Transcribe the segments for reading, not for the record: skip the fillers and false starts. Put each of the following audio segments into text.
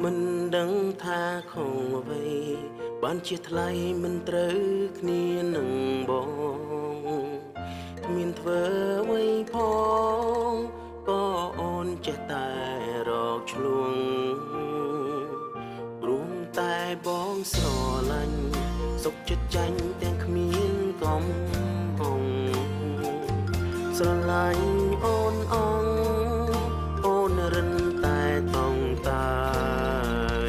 មិនដឹងថាខុសអ្វីបានជាថ្លៃមិនត្រូវគ្នានឹងបងគ្មានធ្វើអ្វីផងក៏អូនចេះតែរកឆ្លងរួមតែបងស្រឡាញ់សុខចិត្តចាញ់ទាំងគ្មានកំហុងស្រឡាញ់អូនអងអូនរិនតែតង់តា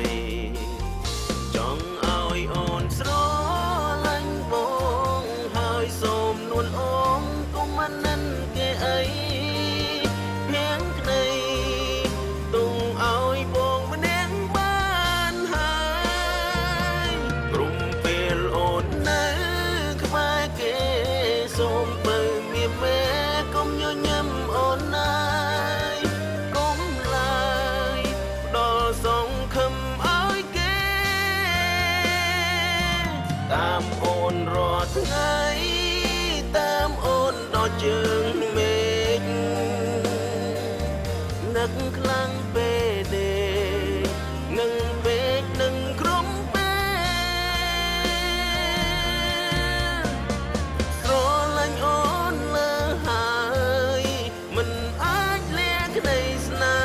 យចង់ឲ្យអូនស្រឡាញ់បងហើយសូមនួនអូនកុំមិននិនគេអីភៀងក្តីទុំឲ្យបងម្នាក់បានហើយព្រមពេលអូននៅក្បែរគេសូមបើមានមេកុំញញឹមអូនណាយកុំឡើយផ្ដល់សង្ឃឹមឲ្យគេតាមអូនរាល់ថ្ងៃតាមអូនដល់ជើងមេឃនឹកខ្លាំងពេកទេនឹងពេកនឹងក្រុមពេកស្រឡាញ់អូនលើហើយមិនអាចលាក្តីស្នេ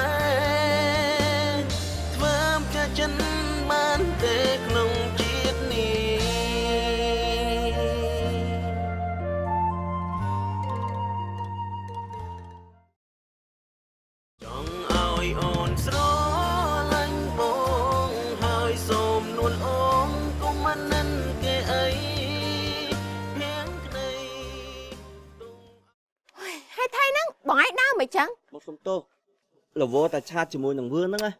ហ៍ធ្វើផ្កាចិនបានទេក្នុងជាតិនេះចង់ឲ្យអូនស្រឡាញ់បងហើយសូមនួនអូនកុំមិននិនគេអីភៀងក្តីហើយថៃហ្នឹងបងឯងដើរមិនចឹងមកសុំទោសរវល់តែឆាតជាមួយនឹងវឿនហ្នឹងណា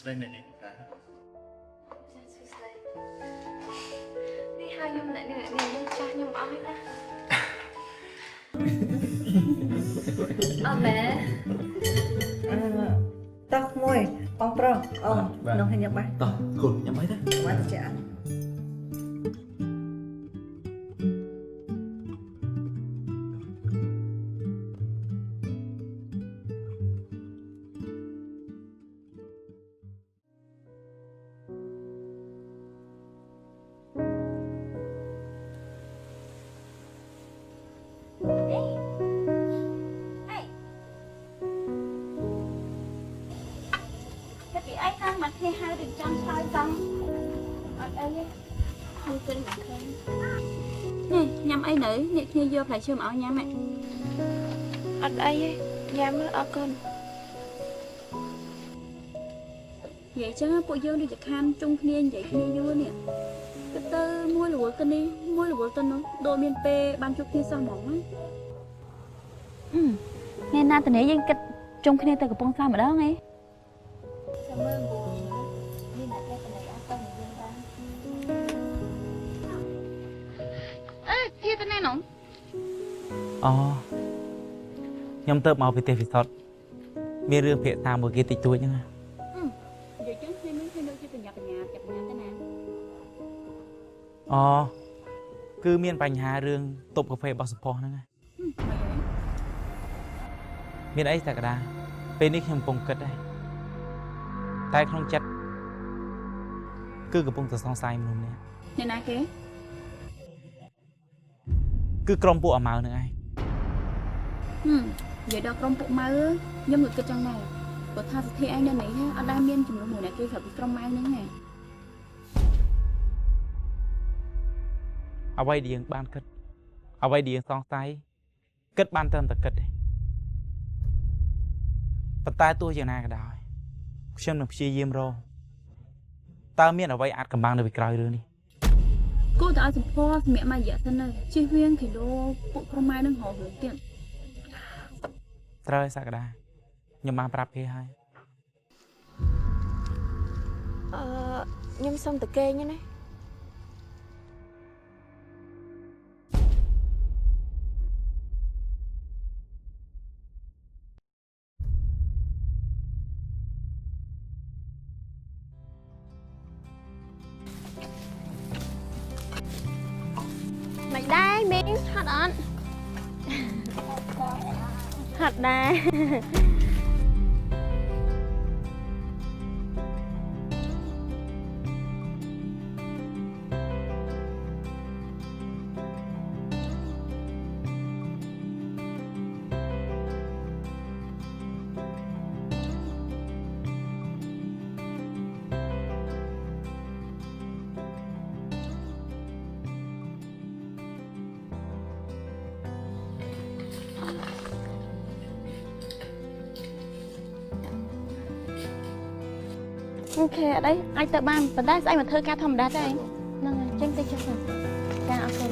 ស្ដីនេះនេះហើយខ្ញុំអ្នកនេះខ្ញុំចាស់ខ្ញុំអស់ហើយណាអត់មែនតោះមួយបងប្រុសអូនខ្ញុំញ៉ាំបាយតោះគូញ៉ាំបាយទេបាយទៅចាញ៉ាំអីនៅអ្នកគ្នាយកផ្លែឈើមកឲ្យញ៉ាំអត់អីទេញ៉ាំអរគុណនិយាយចឹងពួកយើងដូចជាខានជុំគ្នានិយាយគ្នាយូរនេះគិតទៅមួយរវល់ទៅនេះមួយរវល់ទៅនោះដូចមានពេលបានជួបគ្នាសោះហ្មងថ្ងៃណាតនេះយើងគិតជុំគ្នាទៅកំពង់សោមម្ដងឯងចាំមើលមានអ្នកគេទៅអត់ទៅនិយាយបានជាទៅណែនងអូខ្ញុំទៅមកពីទេវិសុទ្ធមានរឿងភាគតាមមួយគេតិចតួចហ្នឹងនិយាយចឹងគ្នានេះគឺនៅជាកញ្ញាចាប់ញ៉ាំទៅណាអូគឺមានបញ្ហារឿងទប់កាហ្វេរបស់សុផុសហ្នឹងមានអីសក្តាពេលនេះខ្ញុំកំពុងគិតដែរតែក្នុងចិត្តគឺកំពុងតែសង្ស័យមនុស្សនេះអ្នកណាគេគឺក្រុមពួកអាម៉ៅហ្នឹងឯងនិយាយដល់ក្រុមពួកម៉ៅខ្ញុំក៏គិតចឹងដែរព្រោះថាសិទ្ធិឯងនៅនេះអត់ដែលមានចំនួនមួយអ្នកគេក្រៅពីក្រុមម៉ៅហ្នឹងទេអ្វីដែលយើងបានគិតអ្វីដែលយើងសង្ស័យគិតបានត្រឹមតែគិតទេប៉ុន្តែទោះយ៉ាងណាក៏ដោយខ្ញុំនឹងព្យាយាមរកតើមានអ្វីអាចកំបាំងនៅពីក្រោយរឿងនេះគួរតែឲ្យសម្គាល់សម្រាប់មួយរយៈទៅនៅជិះវៀងគីឡូពួកក្រុមម៉ែនឹងរករឿងទៀតត្រូវសក្តាខ្ញុំបានប្រាប់គេហើយខ្ញុំសុំតកេងណាមិនដែរមីងហត់អត់ ហត់ដែរ អូខេអត់អីអាចទៅបានប៉ុន្តែស្អែកមកធ្វើការធម្មតាទេហ្នឹងហើយចេញទៅចុះទៅចាអរគុណ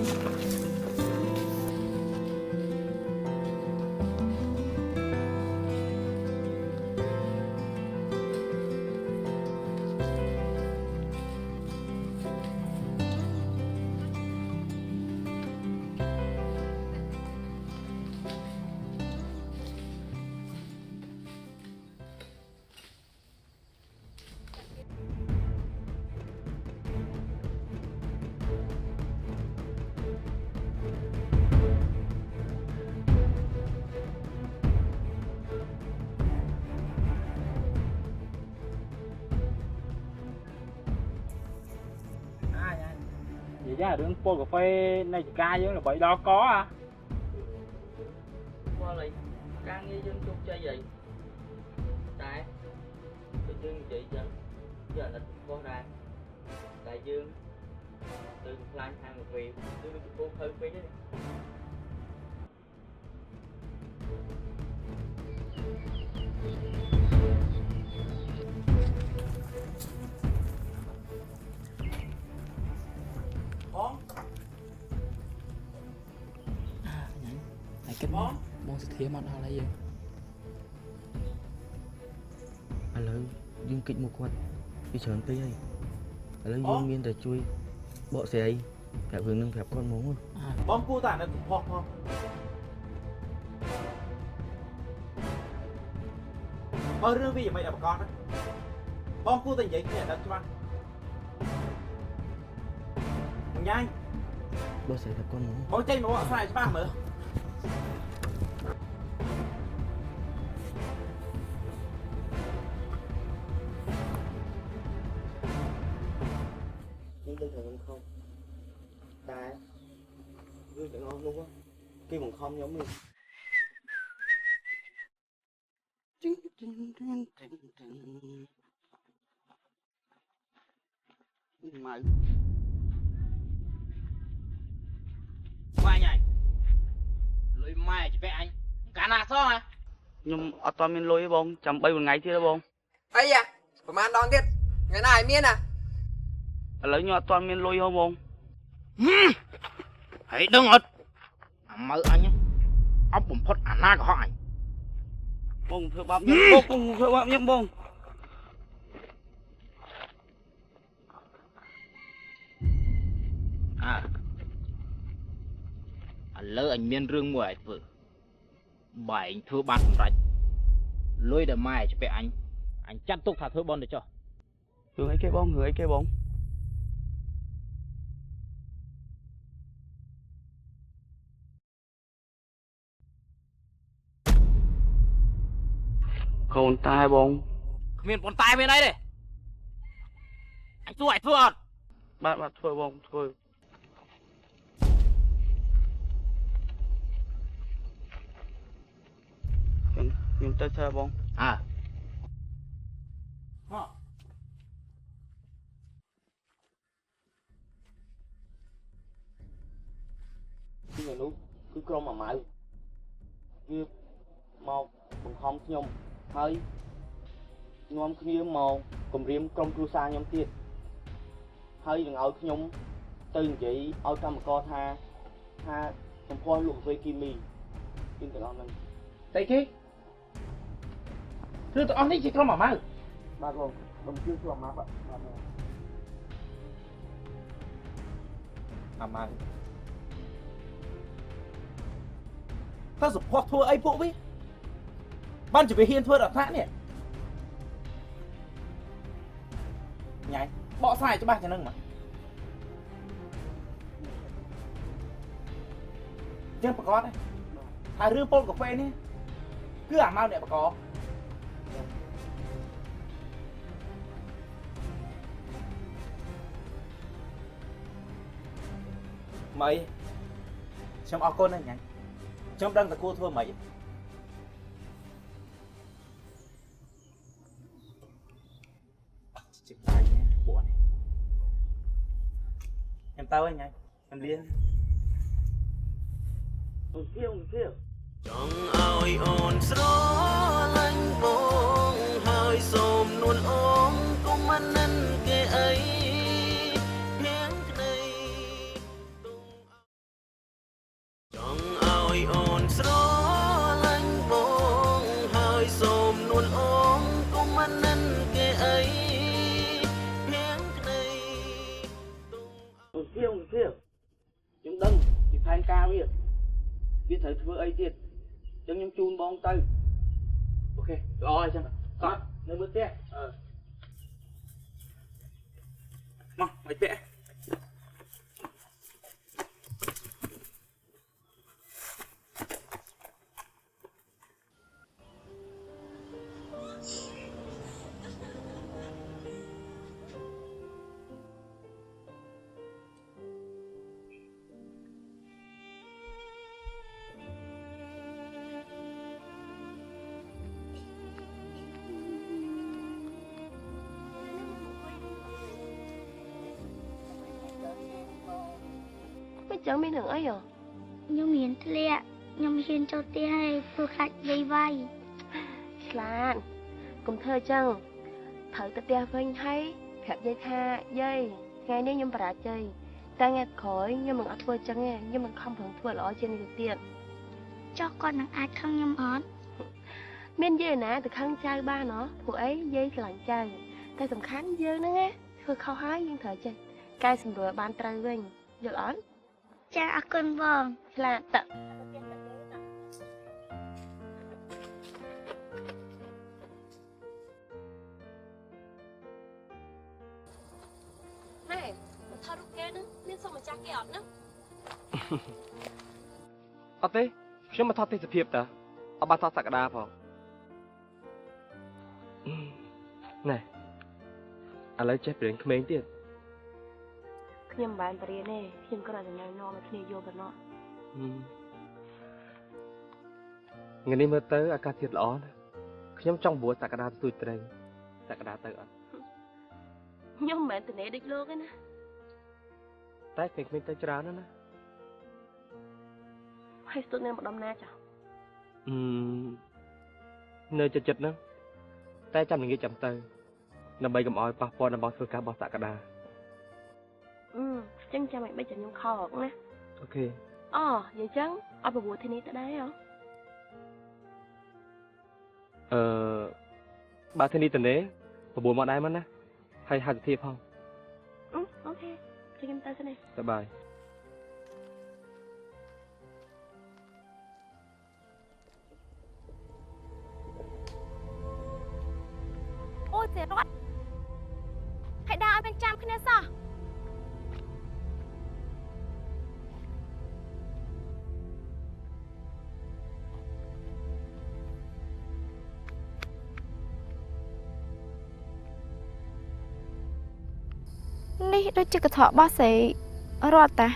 Dạ, đường po cà phê này chỉ ca chứ là bởi đó có à. Qua lại ca nghe dân chung chơi gì? Tại tự dưng chị chứ giờ là con ra đại dương từ plan hàng một việc tôi được cô hơi phí đấy. Kết mong sẽ thiếu mặt họ là gì? À lời dương kịch một quạt đi chọn tới đây. À lời dương miên để chui bộ xe ấy phải hướng nâng phép con mống. Bom cô tản là hoặc không? Rương vì mày là bà con đó. Bom cô tình giấy kia là cho ăn. Thằng nhanh. Bộ xe phép con mống. Bom chênh mà bọn sai cho ba mở. Đơn thuần không ta vui chẳng ngon luôn á cái bằng không giống mình mày Mai nhảy lôi mai chỉ vẽ anh cả nào sao à nhưng ở toàn miền lôi bông chấm bay một ngày chưa bông ấy àประมาณดอนទៀតថ្ងៃណាឲ្យមានណា lấy nhau toàn miền lôi không bông hãy đừng ọt mơ anh nhé ốc bụng phốt na của họ anh bông thưa bắp nhé bông thưa bắp nhé bông à lỡ anh miên rương mùa vừa bài anh thưa ban rạch lôi đờ mai cho bé anh chăn túc thả thưa bon để cho hướng ấy cái bông Khôn tai bông miền con tai bên đây đây anh thua ọt bạn thôi bông thôi nhưng tới xe bông à cái ngườiนู้cứ con mà mãi kia mau cũng không nhom hơi nhom kia màu cùng riêng trong cua sa nhom tiệt hơi đừng ao nhom từ vậy ao trăm một con ha trong khoa luộc với kim mì kim từ ông này thấy chứ thưa tụi ông thấy chỉ con mà mày ba con đồng chưa cho má bạn mà ta dục hoặc thua ấy bộ với ban chỉ về hiên thua đợt thác nè nhảy bỏ sai cho ba cho nâng mà chân bà con đấy hai rương bông cà phê nè cứ à mau nè bà có mày trong áo con này nhỉ trong đang là cô thua mày chịu lại nhé bộ này em tao anh nhỉ em liên kia ចង់ឲ្យអូនស្រឡាញ់បងហើយសូមនួនអូនកុំមិននិនគេអីហៀងក្តីចង់ឲ្យអូនស្រឡាញ់បងហើយសូមនួនអូនកុំមិននិនគេអីហៀងក្តី kiaខ្ញុំដឹងពីផែនការវាត្រូវធ្វើអីទៀតចឹងខ្ញុំជូនបងទៅអូខេល្អហើយចឹងតោះនៅមើលផ្ទះមកមកពាក់ មិនចឹងមានរឿងអីហ៎ ខ្ញុំមានធ្លាក់ខ្ញុំហ៊ានចូលផ្ទះហើយព្រោះខ្លាចយាយវាយ ឆ្លាតកុំធ្វើអញ្ចឹងត្រូវទៅផ្ទះវិញហើយប្រាប់យាយថាយាយថ្ងៃនេះខ្ញុំបរាជ័យតែថ្ងៃក្រោយខ្ញុំមិនអត់ធ្វើអញ្ចឹងទេខ្ញុំមិនខំប្រឹងធ្វើល្អជាងនេះទៅទៀត ចុះគាត់នឹងអាចខឹងខ្ញុំអត់ មានយាយណាទៅខឹងចៅបានហ៎ព្រោះអីយាយស្រឡាញ់ចៅតែសំខាន់យើងហ្នឹងណាធ្វើខុសហើយយើងត្រូវចេះកែសម្រួលបានត្រូវវិញយល់អត់ ចាអរគុណបង ឆ្លាតតើហេមកថតរូបគេហ្នឹងមានសុំម្ចាស់គេអត់ណា អត់ទេខ្ញុំមកថតទេសភាពតើអត់បានថតសក្តាផងណែឥឡូវចេះព្រៀងក្មេងទៀត ខ្ញុំមិនបានបរៀនទេខ្ញុំគ្រាន់តែណែនាំឲ្យគ្នាយល់ប៉ុណ្ណោះ ថ្ងៃនេះមើលទៅអាកាសធាតុល្អណាស់ខ្ញុំចង់បួសសក្តាទូចត្រីសក្តាទៅអត់ ខ្ញុំមិនមែនទៅណែដូចលោកទេណា តែក្មេងៗទៅច្រើនណាស់ណា ហើយស្ទុតនៅម្ដុំណាចា នៅចិត្តហ្នឹងតែចាំល្ងាចចាំទៅដើម្បីកុំឲ្យប៉ះពាល់ដល់ធ្វើការបោះសក្តា ចឹងចាំឲ្យបិចចាំខ្ញុំខោអត់ណា អូខេ អូនិយាយចឹងអត់ប្រវត្តិទីនេះទៅដែរហ៎ បើទីនេះទៅនេះ9មកដែរមិនណាហើយហាត់ធៀបផង អូខេចឹងខ្ញុំទៅសិននេះ សប្បាយ អូយសេរ៉ាត់ហើយដើរឲ្យបានចាំគ្នាសោះ នេះដូចជាកថករបស់សេរត់តា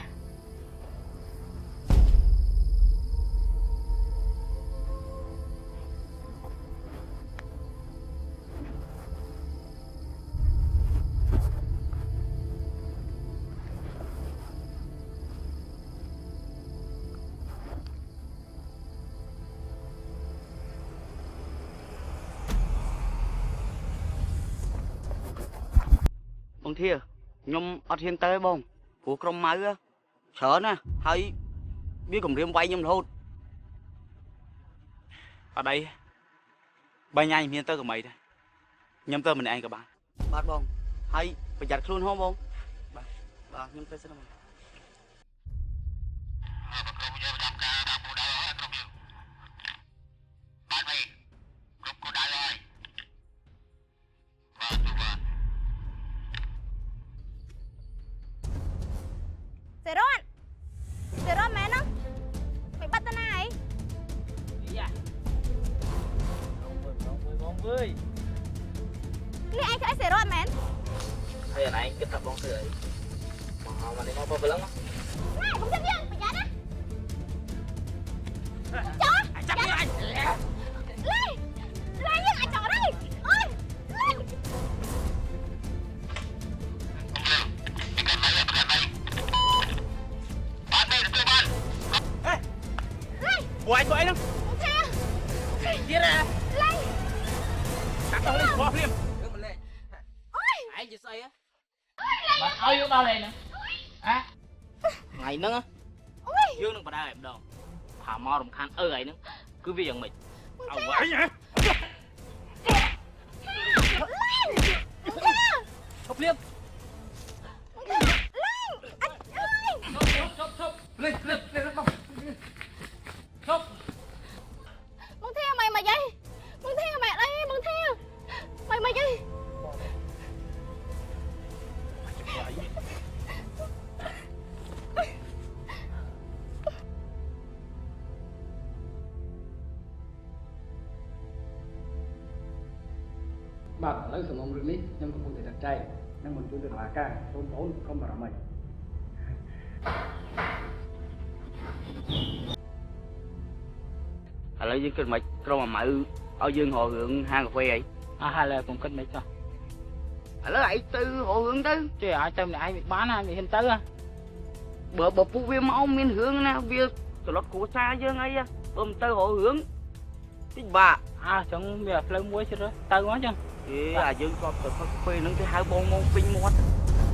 បងធាខ្ញុំអត់ហ៊ានទៅទេបងព្រោះក្រុមម៉ៅច្រើនណាស់ហើយវាគំរាមវាយខ្ញុំរហូត អត់អីបើញ៉ាំមានទៅក៏មិនដែរខ្ញុំទៅម្នាក់ឯងក៏បាន បាទបងហើយប្រយ័ត្នខ្លួនហ៎បងបាទខ្ញុំទៅសិនបង សេរ៉ាត់មែនណាមិនបាត់ទៅណាអី យ៉ា ơi នេះឯងធ្វើអីសេរ៉ាត់មែន ហើយអញគិតថាបងធ្វើអីមកមកនេះមកព្រលឹង ណែខ្ញុំចិត្តយើងប្រយ័ត្នណាចោលចាប់យើងអញលេយើងអាចចោលហើយអូយលេពួកឯងធ្វើអីហ្នឹង ថា ទៀតហ៎ លេ កាត់ទៅលេងបោះភ្លាម មិនលេ អូយ ឯងជាស្អីហ៎ បាត់ឲ្យយកដល់លេងហ្នឹងហ៎ ថ្ងៃហ្នឹង អូយ យើងនឹងបដៅឯម្ដងផាមករំខានអើឯហ្នឹងគឺវាយ៉ាងម៉េច เอาไว้ฮะ ឈប់ភ្លាម លេងបង มึงเที่ยวmày vậyมึงเที่ยวmẹ đâyมึงเที่ยวmày vậy បាទឥឡូវសំណុំរឿងនេះខ្ញុំកំពុងតែចាត់ចែងនិងបញ្ជូនទៅតុលាការបងប្អូនកុំបារម្ភអី ឥឡូវយើងគិតមិនក្រុមអាម៉ៅឲ្យយើងរករឿងហាងកាហ្វេអី ហើយឡើយខ្ញុំគិតមិនចោះ ឥឡូវឯងទៅរករឿងទៅ ចេះអាចទៅម្នាក់ឯងមិនបានណាមិនហ៊ានទៅ បើពួកវាមកមានរឿងណាវាត្រឡប់គ្រួសារយើងអីបើមិនទៅរករឿងតិចបាក់ ចឹងវាផ្លូវមួយចិត្តទៅមកចឹង អាយើងគាត់ទៅកាហ្វេហ្នឹងគេហៅបងមកពេញមាត់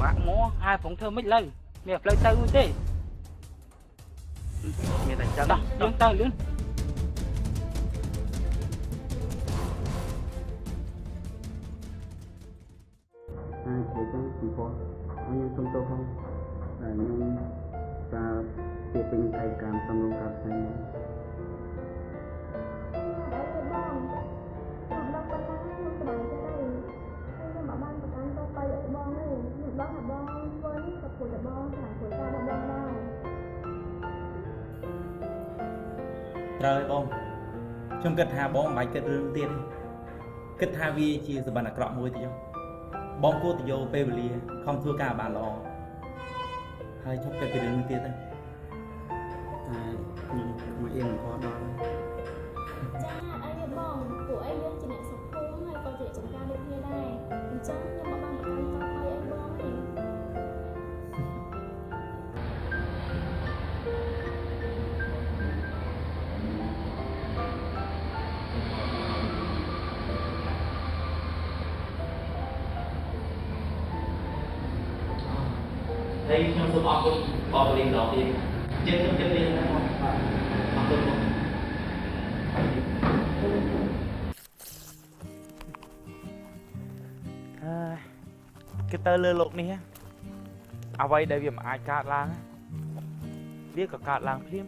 បាក់មក ហើយព្រោះធ្វើមិនលើវាផ្លូវទៅមួយទេ មានតែចឹង យើងទៅលឿន ហើយជាចឹងពីព្រោះខ្ញុំសុំទោសផងតែខ្ញុំប្រើពាក្យពេញកាយកម្មសំរុំកាត់ផ្សេង ត្រូវបងខ្ញុំគិតថាបងមិនបាច់គិតរឿងទៀតគិតថាវាជាសម្បត្តិអាក្រក់មួយទៀតបងគួរទៅយកពេលវេលាខំធ្វើការបានល្អហើយជប់គិតពីរឿងនេះទៀតទៅ តែខ្ញុំមកអៀនខដល់ ចាអីបងពួកអីយើងជាអ្នកសុខភូមិហើយក៏ជាចំការដូចគ្នាដែរអញ្ចឹងខ្ញុំមកបានប្រកាន់ចង់ឲ្យអីបងទេ đâyខ្ញុំសូមអរគុណបងពលីម្ដងទៀតយើងខ្ញុំគិតទៀតណាបងអរគុណបងគិតទៅលើលោកនេះអ្វីដែលវាមិនអាចកើតឡើងវាក៏កើតឡើងភ្លាម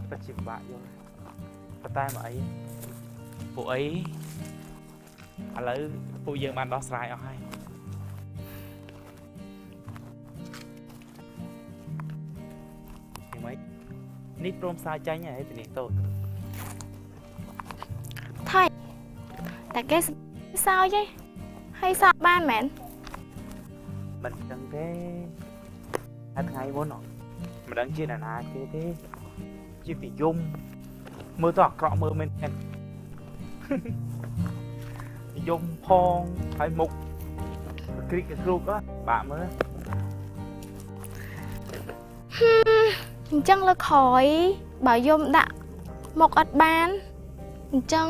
ពិតជាពិបាកយល់ប៉ុន្តែមកអីពួកអីឥឡូវពួកយើងបានដោះស្រាយអស់ហើយនេះព្រមសារចាញ់ហើយទីនេះតូច ថៃតែគេសោយឯងហើយសោបានមែន មិនដឹងទេហើយថ្ងៃមុនមិនដឹងជាណាទេជាពីយំមើលទៅអាក្រក់មើលមែនទេយំផងហើយមុខគ្រីកគ្រូកបាក់មើល អញ្ចឹងលើក្រោយបើយំដាក់មកអត់បានអញ្ចឹង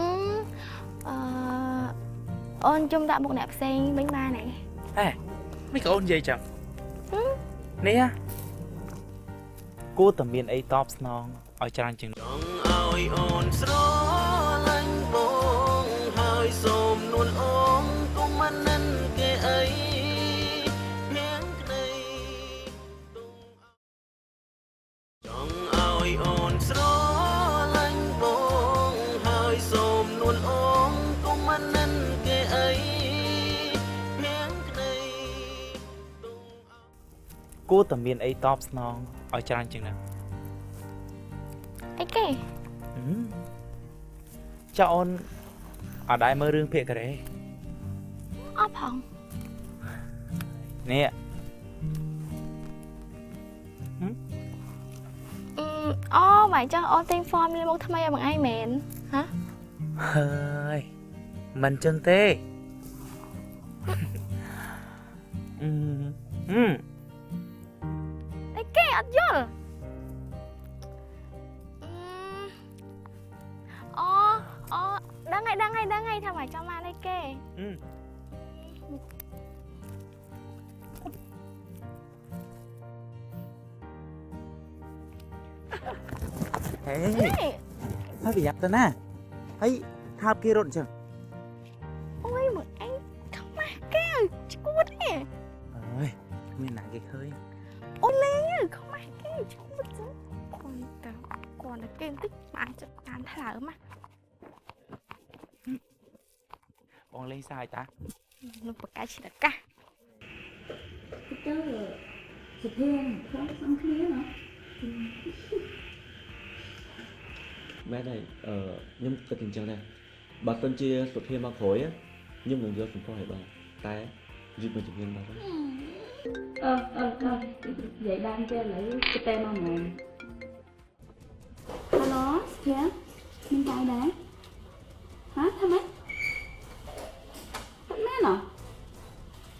អូនជុំដាក់មុខអ្នកផ្សេងវិញបានទេ ហេមិនក៏អូននិយាយចឹងនេះគួរតែមានអីតបស្នងឲ្យច្រើនជាង ចង់ឲ្យអូនស្រឡាញ់បងហើយសូមនួនអូនកុំមិននិនគេអីហៀងក្តីចង់ឲ្យអូនស្រឡាញ់បងហើយសូមនួនអូនកុំមិននិនគេអីហៀងក្តី គួរតែមានអីតបស្នងឲ្យច្រើនជាងហ្នឹង អីគេ ចៅអូន ở đây mơ rương phệ cái đấy អត់ផង nè អូបើអញ្ចឹងអូនទិញ form នេះមកថ្មីឲ្យបងឯងមែនហ៎ hơi mình chân tê ừ អីគេអត់យល់អូដឹងហើយថាមកចាំបានអីគេ ừ hey hơi bị dập tên à thấy thao kia rồi chứ អូយមើលឯងខ្មាស់គេឈួតទេ ơi nguyên nãy cái khơi អូលេងខ្មាស់គេឈួតចឹងគាត់តែគេបន្តិចបានចិត្តតាមថ្លើម បងលេងsao ta នោះបកាច់ឆ្លកាស ទៅសុភាខ្ញុំសំគ្នាណា មែនហើយខ្ញុំគិតអញ្ចឹងដែរបើសិនជាសុភាមកក្រោយខ្ញុំនឹងយកសម្ផស្សឲ្យបងតែយឺតមួយជំនាញបាទ vậy đang chơi lại cái tem mà mẹ alo suphia mình cài đã hả thằng mấy thằng mấy nào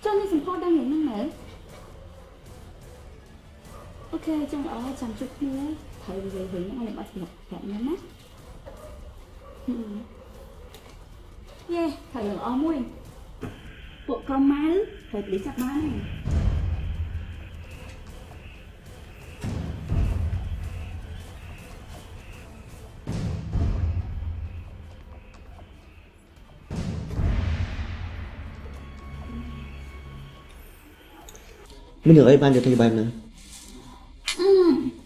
cho nên support đang nghỉ năng nữa ok trong đó chăm chút nữa thầy về hủy những anh bắt nhập hẹn nhé mắt yeah thầy ở mui bộ con má thầy đi sắp bán nàyមិនរឿងអីបានយកទៅបែបហ្នឹង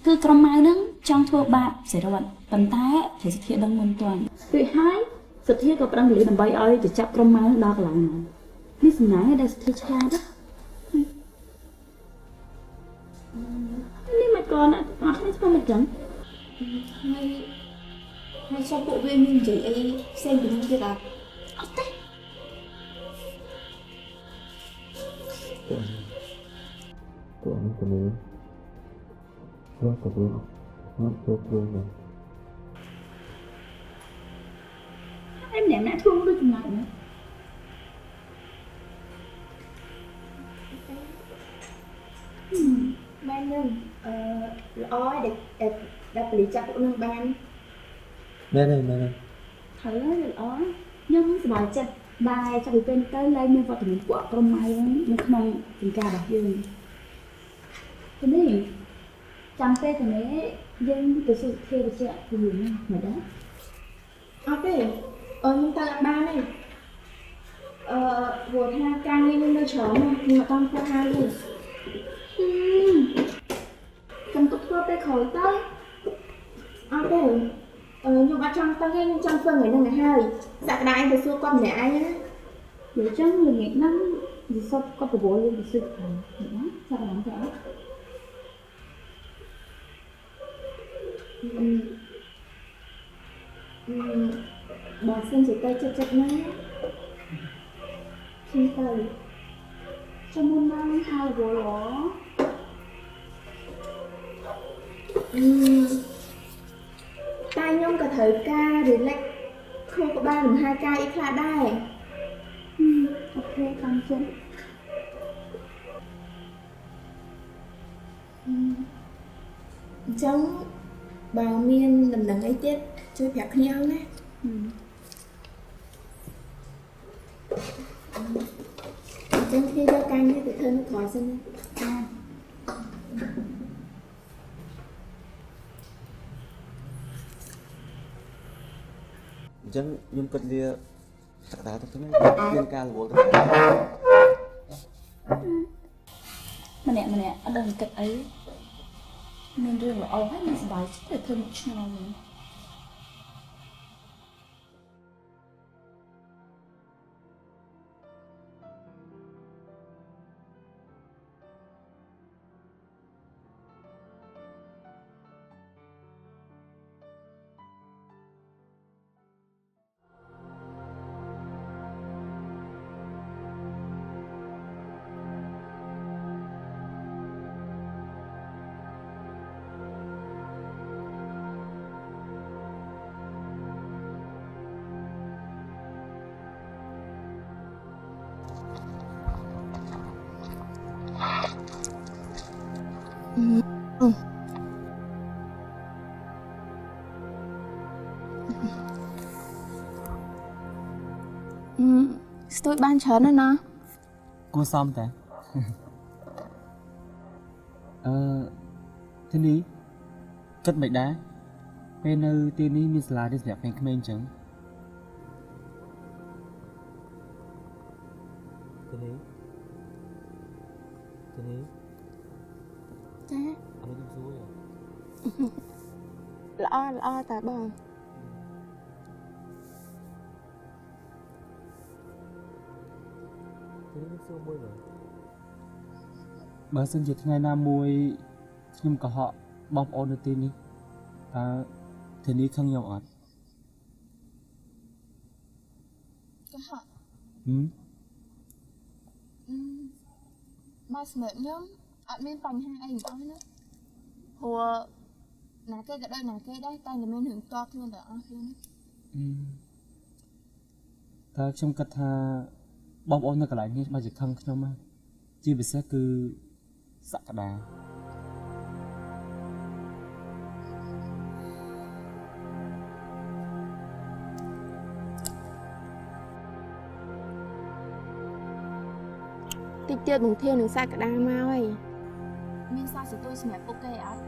គឺក្រុមម៉ៅហ្នឹងចង់ធ្វើបាបសេរីវត្តប៉ុន្តែតែសុធាដឹងមុនទាន់រួចហើយសុធាក៏ប្រឹងពលីដើម្បីឲ្យទៅចាប់ក្រុមម៉ៅដល់កន្លែងហ្នឹងនេះសំណាងដែលសុធាឆ្លាតនេះមកก่อนអត់គ្នាស្គាល់មិនចឹងហើយសុំពួកវាមាននិយាយអីផ្សេងពីនេះទៀតអត់អត់ទេ ពួកនេះទៅមើលរកទៅវិញអត់ទៅព្រមទេ em ném nã thương đôi chừng lại nữa ban nương ói để đặt lý chắc của nương ban មែនហើយ thử là ói nhưng mà chắc bài cho bị bên tới lấy nhưng vào tình của con mai nó không tình ca bạc dương cái này chẳng tê thì mấy dân từ sự thuê được chưa thì gì nữa mà đó ok nhưng ta là ba này vừa tha ca như nơi chó mà nhưng mà con qua hai luôn trong tục thua tê khỏi tới ok nhưng mà trong tăng em trong phương người ngày hai dạ đại anh từ xưa con để ai nhá để cho người nghĩ năm gì sao con của bố lên từ xưa nữa sao làm thế bà xem chỉ tay chật chật nhá xin tay trong môn năm hai bố đó tay nhông cả thời ca để lệch không có 3 đến 2 ca ít là đai ok con chân Chẳng bao miên đầm đằng ấy tiết chơi phép nhau nè Chẳng khi cho canh thì thân nó khỏi xin Chẳng nhưng cất lia tất cả tất cả liên ca là bộ mà nè ở đằng cạnh ấy nên riêng là hết mình sẽ bài để thêm một chút nào nữa ស្ទួយបានច្រើនហើយណា គួរសមតាទីនេះគិតមិនដែរពេលនៅទីនេះមានសាលារៀនសម្រាប់ក្មេងៗអញ្ចឹងទីនេះចា អត់ខ្ញុំសួរ ល្អតាបង ទីនេះសួរមួយបើសិនជាថ្ងៃណាមួយខ្ញុំកុហកបងប្អូននៅទីនេះតើទីនេះខឹងខ្ញុំអត់ កុហក បើសម្រាប់ខ្ញុំអត់មានបញ្ហាអីទាំងអស់ណាព្រោះណាគេក៏ដូចណាគេដែរតែតែមានរឿងតបខ្លួនទាំងអស់គ្នាណា តើខ្ញុំគិតថាបងប្អូននៅកន្លែងនេះបើជាខឹងខ្ញុំណាជាពិសេសគឺសក្តា តិចទៀតបង្ធាននឹងសាកក្តារមកហើយមានសារសទួយសម្រាប់ពួកគេអត់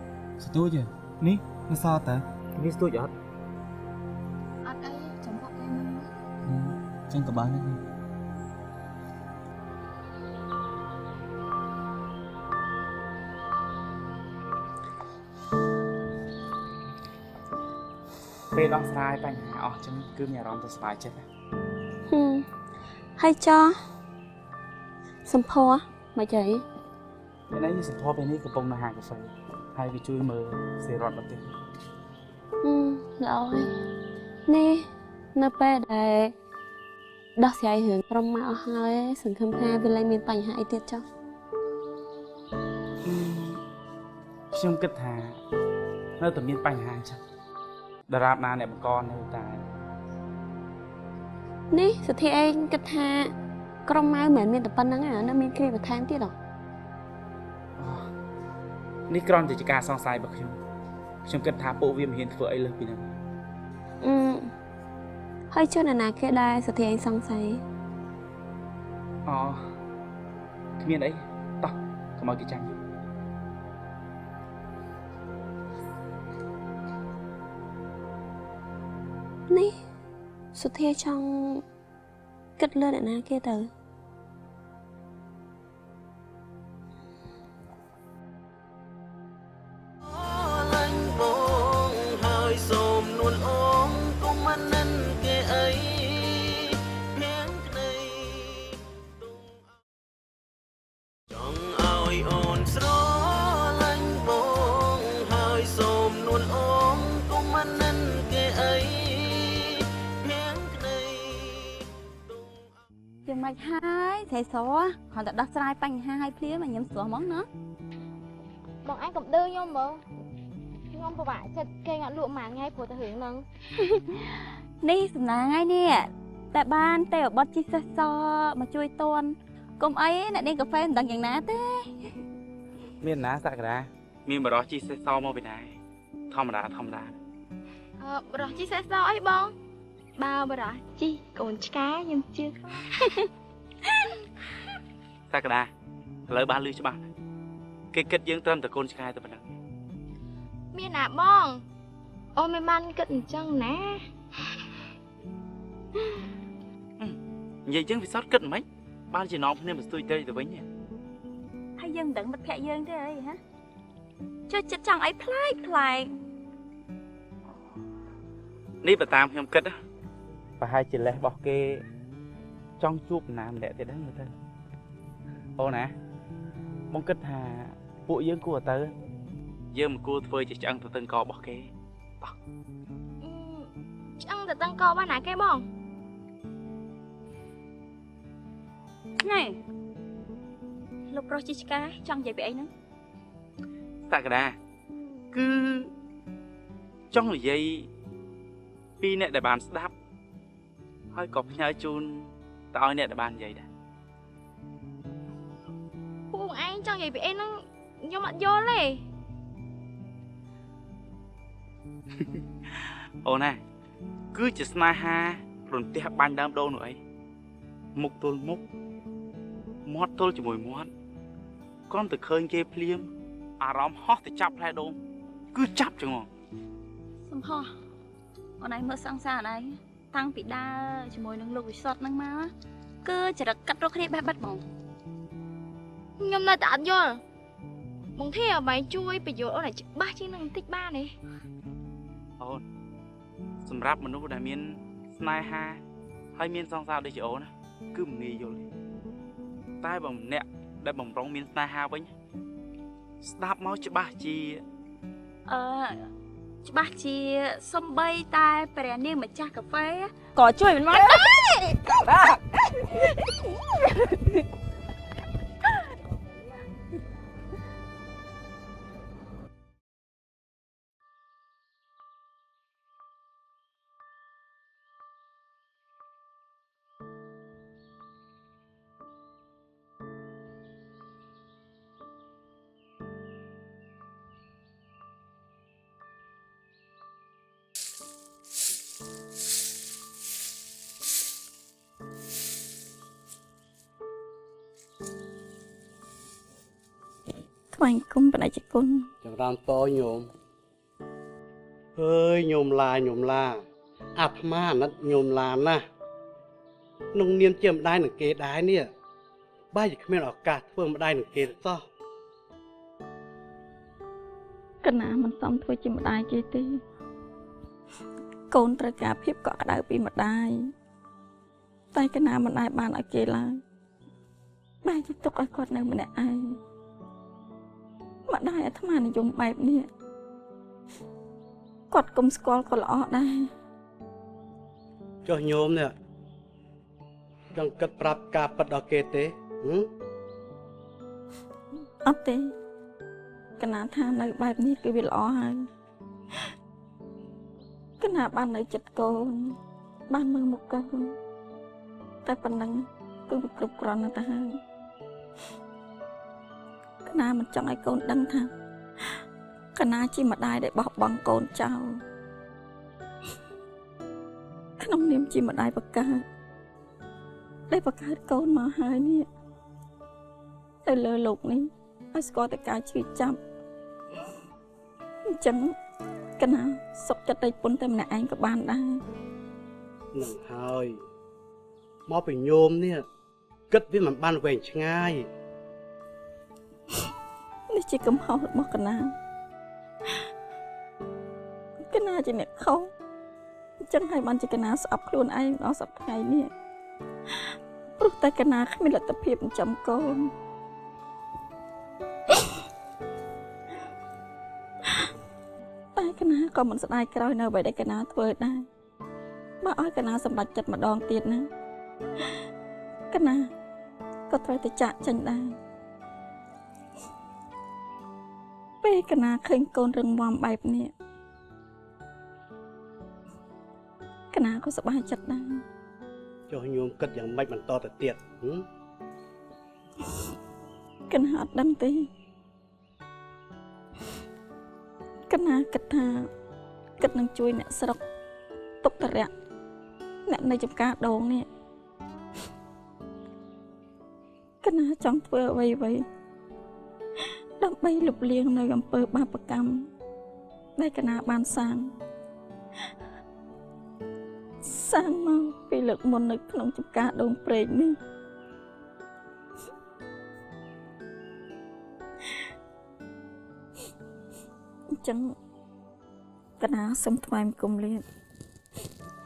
ស្ទួយទេនេះមិនសតើនេះស្ទួយអត់ អត់អីចាំពួកគេមក ចឹងក៏បានដែរពេលដោះស្រាយបញ្ហាអស់ចឹងគឺមានអារម្មណ៍ទៅស្បាយចិត្តណា ហើយចោះសម្ផស្សមកចៃ ពេលនេះសម្ពោធពេលនេះកំពុងនៅហាងកាហ្វេហើយវាជួយមើលសេរ៉តមកទៀត ល្អហើយនេះនៅពេលដែលដោះស្រាយរឿងក្រុមមកអស់ហើយសង្ឃឹមថាវាលែងមានបញ្ហាអីទៀតចុះ ខ្ញុំគិតថានៅតែមានបញ្ហាចឹងដរាបណាអ្នកបង្កនៅតែ នេះសទ្ធាឯងគិតថាក្រុមម៉ៅមិនមានតែប៉ុណ្្នឹងទេនៅមានគ្រាបន្ថែមទៀតហ៎ នេះគ្រាន់តែជាការសង្ស័យរបស់ខ្ញុំគិតថាពួកវាមិនហ៊ានធ្វើអីលើសពីហ្នឹង ហើយចុះនរណាគេដែរសទ្ធាឯងសង្ស័យ គ្មានអីតោះកុំឲ្យគេចាំយូរ នេះសទ្ធាចង់គិតលើអ្នកណាគេទៅ លាញ់បងហើយសូមនួនអងកុំមិននិនគេអីភៀងក្តីចង់ឲ្យអូនស្រលាញ់បងហើយសូមនួនអងកុំមិននិនគេអីភៀងក្តី យ៉ាងម៉េចហើយស្រីសគ្រាន់តែដោះស្រាយបញ្ហាឲ្យភ្លាមឲ្យខ្ញុំស្រួលហ្មងណា បងឯងកុំឌឺខ្ញុំមើលខ្ញុំពិបាកចិត្តគេអត់លក់មួយថ្ងៃព្រោះតែរឿងហ្នឹង នេះសំណាងហើយនេះតែបានតែបត់ជីសេះសមកជួយតន់កុំអីអ្នកនាងកាហ្វេមិនដឹងយ៉ាងណាទេ មានណាសក្តាមានបរោះជីសេះសមកពីណាធម្មតាបរោះជីសេះសអីបងបើបរោះជីកូនឆ្កែខ្ញុំជឿ សក្តាឥឡូវបានលឺច្បាស់គេគិតយើងត្រឹមតែកូនឆ្កែតែប៉ុណ្ណឹង មានណាបងអូនមិនបានគិតអញ្ចឹងណា និយាយចឹងវិសោធគិតមិនបានជានាំគ្នាមកស្ទួយត្រីទៅវិញ ហើយយើងមិនដឹងមិត្តភក្តិយើងទេអីហ៎ជួយចិត្តចង់អីប្លែក នេះបើតាមខ្ញុំគិតប្រហែលជាលេសរបស់គេចង់ជួបណាម្នាក់ទៀតហ្នឹងមើលទៅអូនណាបងគិតថាពួកយើងគួរទៅយើងមិនគួរធ្វើជាឆ្អឹងទៅតឹងករបស់គេ ឆ្អឹងទៅតឹងកបានណាគេបង ណែលោកប្រុសជីឆ្កែចង់និយាយពីអីហ្នឹង សក្តាគឺចង់និយាយពីអ្នកដែលបានស្ដាប់ហើយក៏ផ្ញើជូនទៅឲ្យអ្នកដែលបាននិយាយដែរ ពួកឯងចង់និយាយពីអីហ្នឹង ខ្ញុំអត់យល់ទេ អូនណាគឺជាស្នេហារន្ទះបាញ់ដើមដូងនោះអីមុខទល់មុខមាត់ទល់ជាមួយមាត់គ្រាន់តែឃើញគេភ្លាមអារម្មណ៍ហោះទៅចាប់ផ្លែដូងគឺចាប់ចឹងហ្មង សំហោះអូនឯងមើលសង្សារអូនឯងតាំងពីដើរជាមួយនឹងលោកវិសុទ្ធហ្នឹងមកគឺចរិតកាត់រកគ្នាបេះបិទហ្មង ខ្ញុំនៅតែអត់យល់បងធាអ្វីជួយបញ្យល់អូនឲ្យច្បាស់ជាងនឹងបន្តិចបានទេ អូនសម្រាប់មនុស្សដែលមានស្នេហាហើយមានសង្សារដូចជាអូនណាគឺមិនងាយយល់ទេតែបើម្នាក់ដែលបំរុងមានស្នេហាវិញស្ដាប់មកច្បាស់ជាច្បាស់ជាសំបីតែព្រះនាងម្ចាស់កាហ្វេក៏ជួយមិនមកដែរ ថ្វាយគុំបដិជគុណ ចម្រើនពរញោមអើយញោមឡាអាត្មាអាណិតញោមឡាណាស់ក្នុងនាមជាម្ដាយនឹងគេដែរនេះបែរជាគ្មានឱកាសធ្វើម្ដាយនឹងគេសោះ កណាមិនសមធ្វើជាម្ដាយគេទេកូនត្រូវការភាពកក់ក្ដៅពីម្ដាយតែកណាមិនអាចបានឲ្យគេឡើយបែរជាទុកឲ្យគាត់នៅម្នាក់ឯងម្ដាយអាត្មានិយមបែបនេះគាត់កុំស្គាល់ក៏ល្អដែរ ចុះញោមនេះចង់គិតប្រាប់ការពិតដល់គេទេ អត់ទេកណាថានៅបែបនេះគឺវាល្អហើយកណាបាននៅចិត្តកូនបានមើលមុខកូនតែប៉ុណ្ណឹងគឺវាគ្រប់គ្រាន់ណាស់ទៅហើយកណាមិនចង់ឲ្យកូនដឹងថាកណាជាម្ដាយដែលបោះបង់កូនចោលក្នុងនាមជាម្ដាយបកើតដែលបកើតកូនមកហើយនេះទៅលើលោកនេះឲ្យស្គាល់តែការឈឺចាប់អញ្ចឹងកណាសុខចិត្តតែពុនតែម្នាក់ឯងក៏បានដែរ នឹងហើយមកពីញោមនេះគិតវាមិនបានវែងឆ្ងាយ នេះជាកំហុសរបស់កណាជាអ្នកខុសអញ្ចឹងហើយបានជាកណាស្អប់ខ្លួនឯងដល់សប្តាហ៍ថ្ងៃនេះព្រោះតែកណាគ្មានលទ្ធភាពចិញ្ចឹមកូនតែកណាក៏មិនស្ដាយក្រោយនៅអ្វីដែលកណាធ្វើដែរបើឲ្យកណាសម្រេចចិត្តម្ដងទៀតណាកណាក៏ត្រូវតែចាក់ចេញដែរពេលកណាឃើញកូនរឹងមាំបែបនេះកណាក៏សប្បាយចិត្តដែរ ចុះញោមគិតយ៉ាងម៉េចបន្តទៅទៀត កណាអត់ដឹងទេកណាគិតថាគិតនឹងជួយអ្នកស្រុកទុកតរៈអ្នកនៅចំការដងនេះកណាចង់ធ្វើអ្វីដើម្បីលុបលាងនៅអំពើបាបកម្មដែលកណាបានសាងមកពីលើកមុននៅក្នុងចំការដងព្រែកនេះអញ្ចឹងកណាសូមថ្វាយបង្គំលា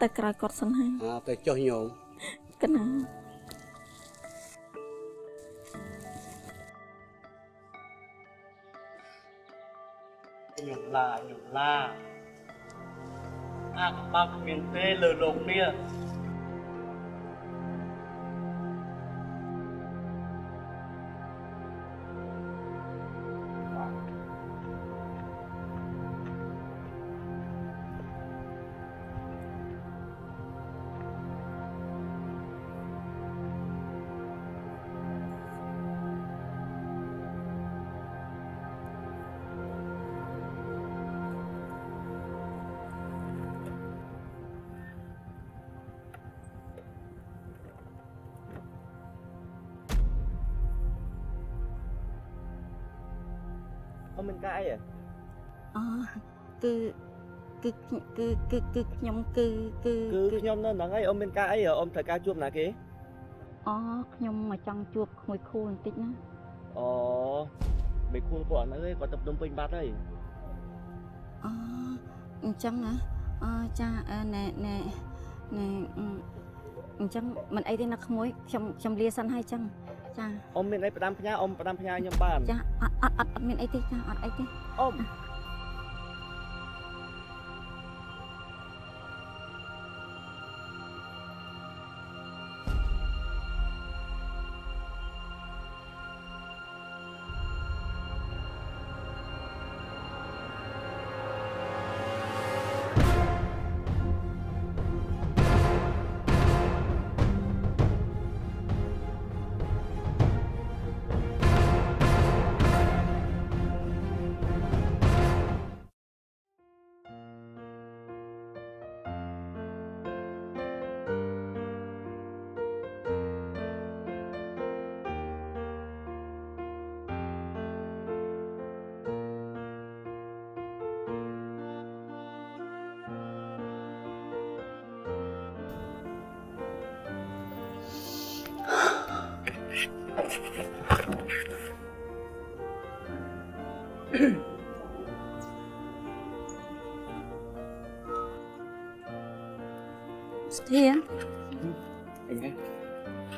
តែក្រោយគាត់សិនហើយទៅចុះញោមក ណា ញោមឡាអាកបាក់គ្មានទេលើលោកនេះ ក អូនមានការអីហ៎ អូគឺខ្ញុំគឺខ្ញុំនៅហ្នឹងហើយអូនមានការអីហ៎អូនត្រូវការជួបណាគេ អូខ្ញុំមកចង់ជួបក្មួយគ្រូបន្តិចណា អូមេគ្រូគាត់អត់នៅទេគាត់ទៅភ្នំពេញបាត់ហើយ អូអញ្ចឹងណាអូចាណែអញ្ចឹងមិនអីទេណាក្មួយខ្ញុំលាសិនហើយចឹងចា អូនមានអីផ្ដាំផ្ញើអូនផ្ដាំផ្ញើខ្ញុំបាន ចាអត់មានអីទេចាអត់អីទេ អូន ស្ធា អីហ៎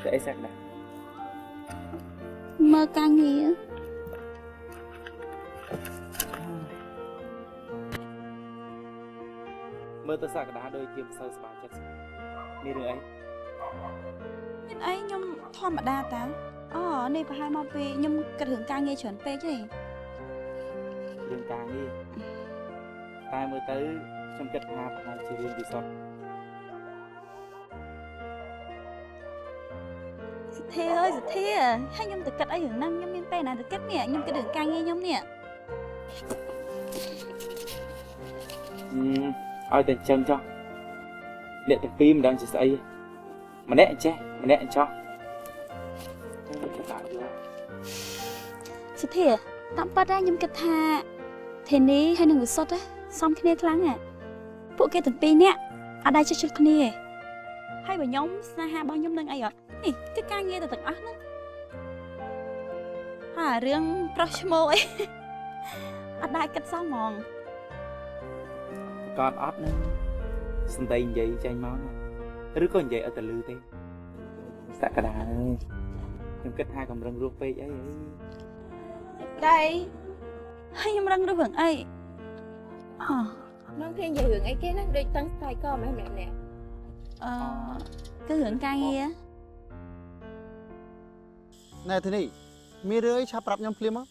តែអីសាក់ដែរ មើលការងារ មើលទៅសាក់កដាដូចជាមិនសូវសប្បាយចិត្តមានរឿងអី មានអីខ្ញុំធម្មតាតាអូនេះប្រហែលមកពីខ្ញុំគិតរឿងការងារច្រើនពេកទេ រឿងការងារតែមើលទៅខ្ញុំគិតថាប្រហែលជារឿងពិសោធន៍ សទ្ធាអើយសទ្ធាហើយខ្ញុំទៅគិតអីរឿងហ្នឹងខ្ញុំមានពេលណាទៅគិតនេះខ្ញុំគិតរឿងការងារខ្ញុំនេះ ឲ្យតែអញ្ចឹងចុះអ្នកទាំងពីរមិនដឹងជាស្អីម្នាក់ចេះម្នាក់ចោះខ្ញុំដាក់យក សទ្ធាតាមប៉ាត់ខ្ញុំគិតថាធានីហើយនឹងវិសុទ្ធសំគ្នាខ្លាំងពួកគេទាំងពីរនាក់អត់ដែរជិះគ្នាហើយបើខ្ញុំស្នេហារបស់ខ្ញុំនឹងអីអត់នេះគឺការងារទៅទាំងអស់ហ្នឹងហើយរឿងប្រុសឈ្មោះអីអត់ដែរគិតសោះហ្មង គាត់អត់នឹងសន្តីនិយាយចេញមកឬក៏និយាយអត់ទៅលឺទេសក្តាអើយខ្ញុំគិតថាកំរឹងរស់ពេកអី ដៃហើយខ្ញុំរឹងរឿងអីអូ នឹងគេនិយាយរឿងអីគេណាដូចតាំងស្កាយក៏មិនម្នាក់ គឺរឿងការងារ ណែធានីមានរឿងអីឆាប់ប្រាប់ខ្ញុំភ្លាមមក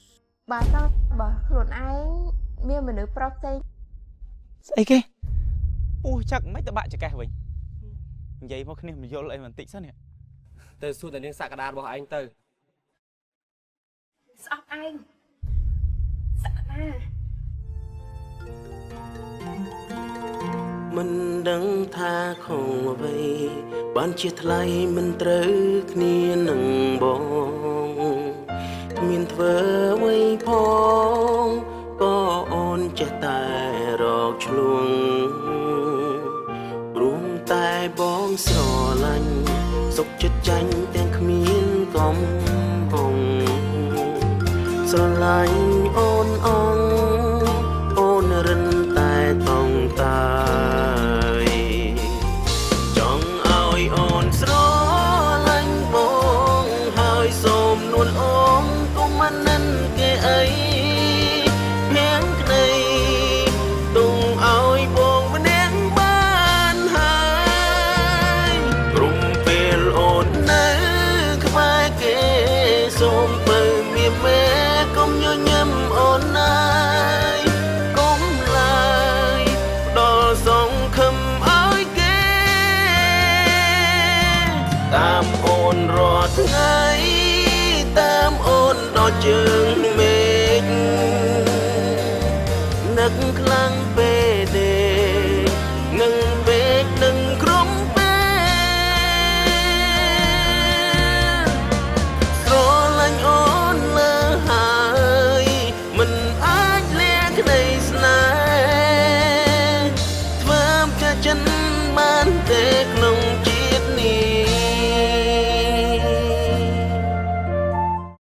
បើតើបើខ្លួនឯងមានមនុស្សប្រុសផ្សេង ស្អីគេអូចាក់មិនទៅបាក់ចកេះវិញនិយាយមកគ្នាមិនយល់អីបន្តិចសិននេះ ទៅសួរតែនាងសក្តារបស់ឯងទៅ ស្អប់ឯងសក្តា មិនដឹងថាខុសអ្វីបានជាថ្លៃមិនត្រូវគ្នានឹងបងគ្មានធ្វើអ្វីផងក៏អូនចេះតែរកឆ្លងរួមតែបងស្រឡាញ់សុខចិត្តចាញ់ទាំងគ្មានកំហុងស្រឡាញ់អូនអងអូនរិនតែតងតាយចង់ឲ្យអូនស្រឡាញ់បងហើយសូមនួនអូនកុំមិននិនគេអីភៀងក្តីទុំឲ្យបងម្នាក់បានហើយព្រមពេលអូននៅក្បែរគេសូមបើមានមេកុំញញឹមអូនណាយកុំឡើយដល់សង្ឃឹមឲ្យគេតាមអូនរាល់ថ្ងៃតាមអូនដល់ជើងមេឃនឹកខ្លាំង